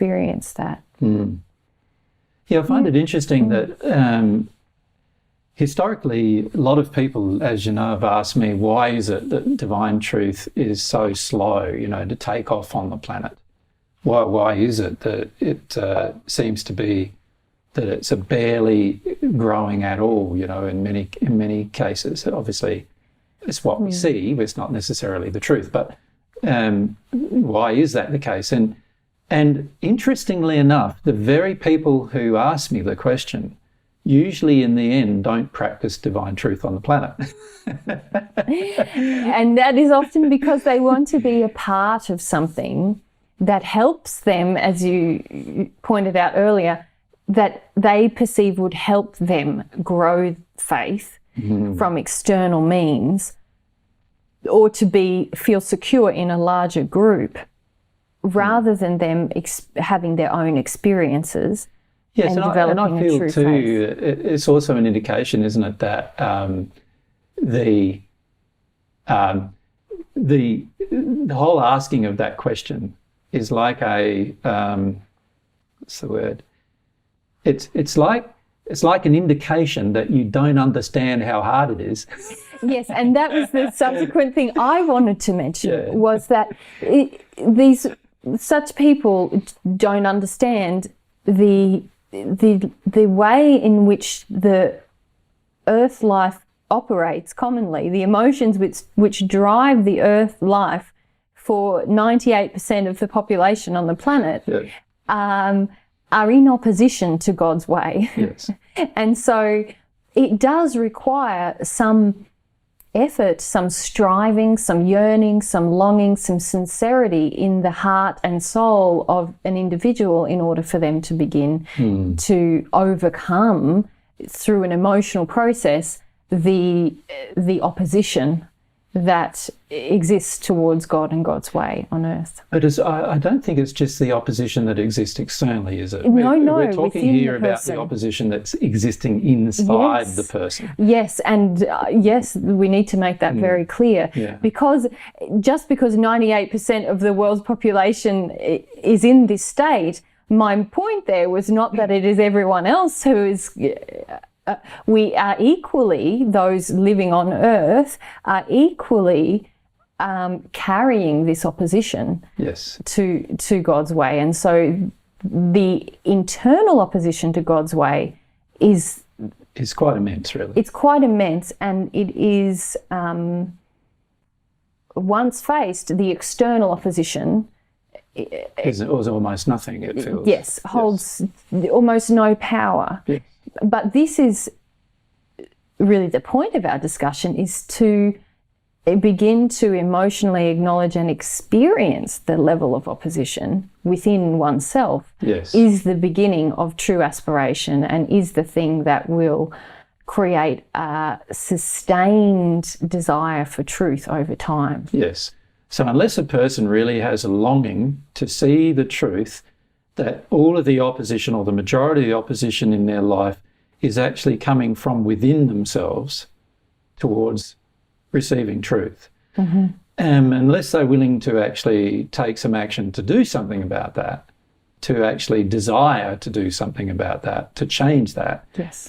experience that. Yeah, I find it interesting that historically, a lot of people, as you know, have asked me, why is it that divine truth is so slow, to take off on the planet? Why is it that it seems to be that it's barely growing at all, in many cases? Obviously, it's what we see, it's not necessarily the truth, but why is that the case? And interestingly enough, the very people who ask me the question usually in the end don't practice divine truth on the planet. And that is often because they want to be a part of something that helps them, as you pointed out earlier, that they perceive would help them grow faith from external means, or to feel secure in a larger group, rather than them having their own experiences. Yes, and I feel too, faith. It's also an indication, isn't it, that the whole asking of that question is like a what's the word? It's like an indication that you don't understand how hard it is. Yes, and that was the subsequent thing I wanted to mention, was that such people don't understand the way in which the earth life operates commonly, the emotions which drive the earth life for 98% of the population on the planet, are in opposition to God's way. Yes. And so it does require some effort, some striving, some yearning, some longing, some sincerity in the heart and soul of an individual in order for them to begin to overcome, through an emotional process, the opposition that exists towards God and God's way on earth. But I don't think it's just the opposition that exists externally, is it? No, we're talking here about the opposition that's existing inside the person. Yes, and yes, we need to make that very clear. Yeah. Because just because 98% of the world's population is in this state, my point there was not that it is everyone else who is... we are equally, those living on earth are equally carrying this opposition to God's way. And so the internal opposition to God's way is quite immense, really. It's quite immense, and it is, once faced, the external opposition is almost nothing, it feels. Yes, holds almost no power. Yes. But this is really the point of our discussion, is to begin to emotionally acknowledge and experience the level of opposition within oneself. Yes. Is the beginning of true aspiration, and is the thing that will create a sustained desire for truth over time. Yes. So unless a person really has a longing to see the truth, that all of the opposition, or the majority of the opposition in their life, is actually coming from within themselves towards receiving truth. Unless they're willing to actually take some action to do something about that, to actually desire to do something about that, to change that,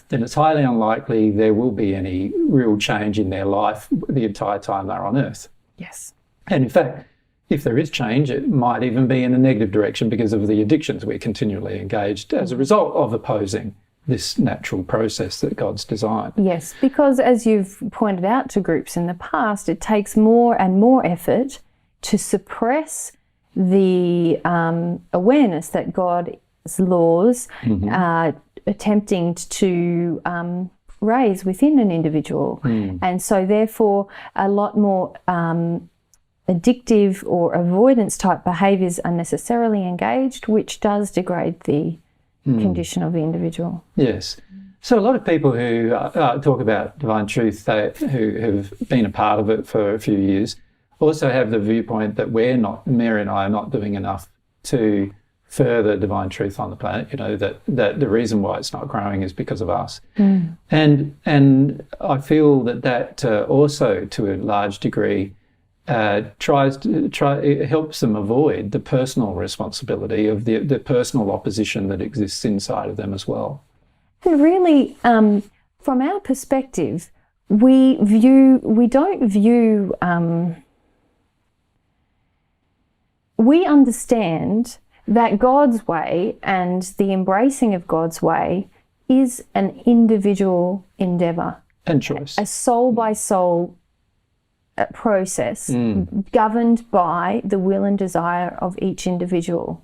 then it's highly unlikely there will be any real change in their life the entire time they're on earth. Yes. And in fact, if there is change, it might even be in a negative direction because of the addictions we're continually engaged as a result of opposing this natural process that God's designed. Yes, because as you've pointed out to groups in the past, it takes more and more effort to suppress the awareness that God's laws are attempting to raise within an individual. And so therefore a lot more addictive or avoidance type behaviours are necessarily engaged, which does degrade the condition of the individual. Yes. So a lot of people who talk about divine truth, who have been a part of it for a few years, also have the viewpoint that Mary and I are not doing enough to further divine truth on the planet, that the reason why it's not growing is because of us. And I feel that also to a large degree it helps them avoid the personal responsibility of the personal opposition that exists inside of them as well. And really, from our perspective, we understand that God's way and the embracing of God's way is an individual endeavour. And choice. A soul by soul process governed by the will and desire of each individual.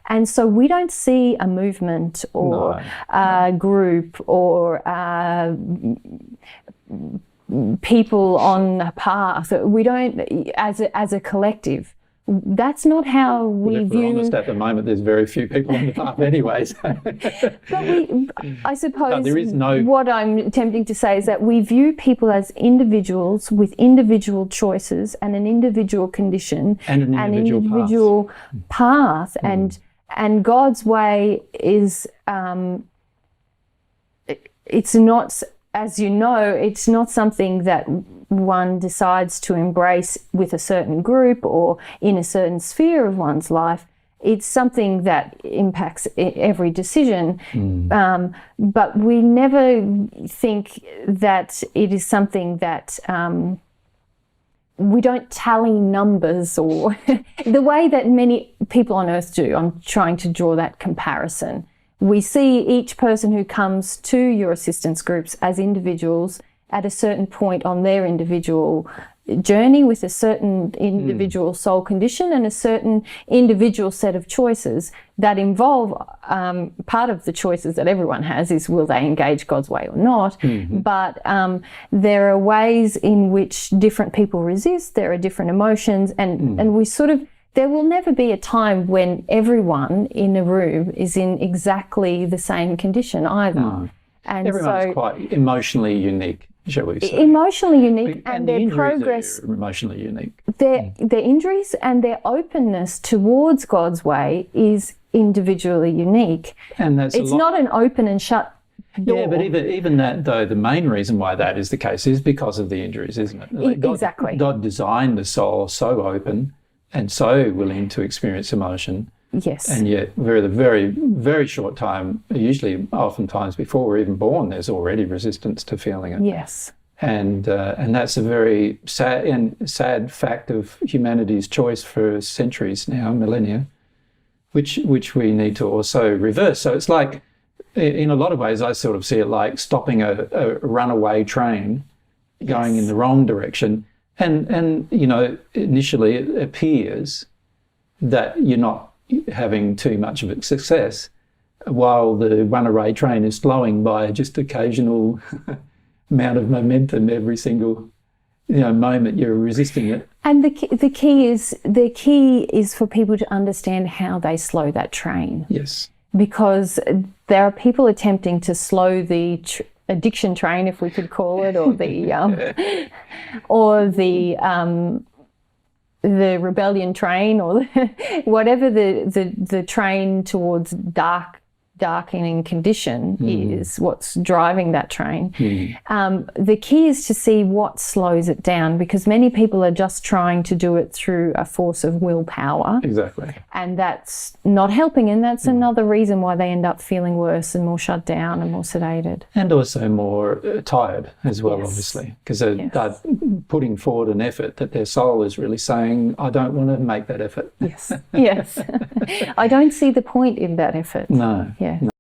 And so we don't see a movement or a group or people on a path. We don't, as a collective. That's not how we if view. We're honest, at the moment, there's very few people on the path anyway. So. But I suppose there is no. What I'm attempting to say is that we view people as individuals with individual choices and an individual condition And an individual path. And God's way is it's not, as you know, it's not something that one decides to embrace with a certain group or in a certain sphere of one's life. It's something that impacts every decision. But we never think that it is something that we don't tally numbers or the way that many people on earth do. I'm trying to draw that comparison. We see each person who comes to your assistance groups as individuals at a certain point on their individual journey with a certain individual soul condition and a certain individual set of choices that involve part of the choices that everyone has is will they engage God's way or not. But there are ways in which different people resist. There are different emotions and we sort of, there will never be a time when everyone in a room is in exactly the same condition either. No. And everyone's quite emotionally unique, shall we say. Emotionally unique, and the their progress, are emotionally unique. their injuries and their openness towards God's way is individually unique. And that's It's not an open and shut door. Yeah, but even that, though, the main reason why that is the case is because of the injuries, isn't it? Like Exactly. God designed the soul so open and so willing to experience emotion. Yes. And yet, very, very, very short time, usually oftentimes before we're even born, there's already resistance to feeling it. Yes. And that's a very sad fact of humanity's choice for centuries now, millennia, which we need to also reverse. So it's like, in a lot of ways, I sort of see it like stopping a runaway train going in the wrong direction. And you know, initially it appears that you're not having too much of a success while the runaway train is slowing by just occasional amount of momentum every single moment you're resisting it. And the key is for people to understand how they slow that train. Yes. Because there are people attempting to slow the addiction train, if we could call it, or the rebellion train, or whatever the train towards darkening condition is what's driving that train. The key is to see what slows it down, because many people are just trying to do it through a force of willpower. Exactly. And that's not helping, and that's another reason why they end up feeling worse and more shut down and more sedated. And also more tired as well, obviously, because they're putting forward an effort that their soul is really saying, I don't want to make that effort. Yes. I don't see the point in that effort. No. Yeah.